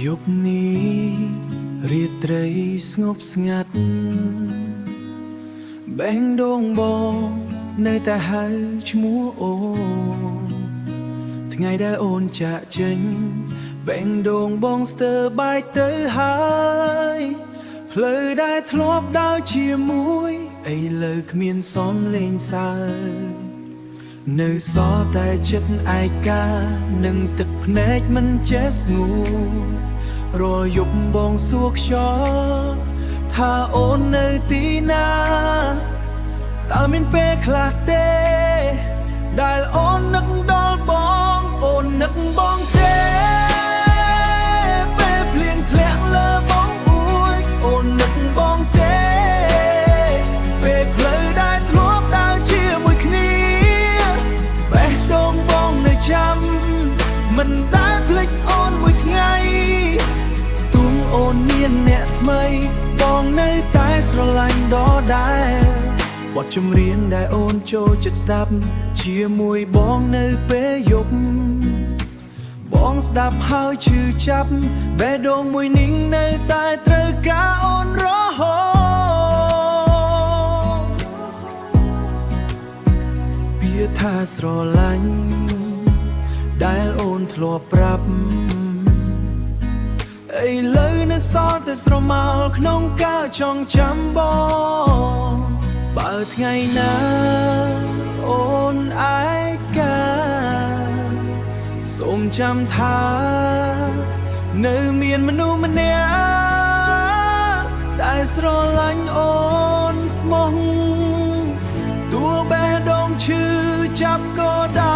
យប់នេះរាត្រីស្ងប់ស្ងាត់បេះដូងបងនៅតែហៅឈ្មោះអូនថ្ងៃដែលអូនចាក់ចេញបេះដូងបងស្ទើរបាយទៅហើយផ្លូវដែលធ្លាប់ដើរជាមួយឥឡូវគ្មានសំលេងសើនៅសល់តែចិត្តឯកានិងទឹកភ្នែកមិនចេះស្ងួតរាល់យប់បងសួរខ្យល់ថាអូននៅទីណាតើមានពេលខ្លះទេដែលអូននឹកដល់បងអូននឹកបងទេពេលភ្លៀងធ្លាក់លើបងអួយអូននឹកបងទេពេលផ្លូវដែលធ្លាប់ដើរជាមួយគ្នាបេះដូងបងនៅចាំមិនដែលភ្លេចអូនមួយថ្ងៃទូងអូនមានអ្នកថ្មីបងនៅតែស្រឡាញ់ដដែលបទចម្រៀងដែលអូនចូលចិត្តស្ដាប់ជាមួយបងនៅពេលយប់បងស្ដាប់ហើយឈឺចាប់បេះដូងមួយនេះនៅតែត្រូវការអូនរហូតពាក្យថាស្រឡាញ់ដែលអូនធ្លាប់ប្រាប់ឥឡូវនៅសល់តែស្រមោលក្នុងការចងចាំបងបើថ្ងៃណាអូនឯកាសូមចាំថានៅមានមនុស្សម្នាក់ដែលស្រឡាញ់អូនស្មោះទោះបេះដូងឈឺចាប់ក៏ដោយ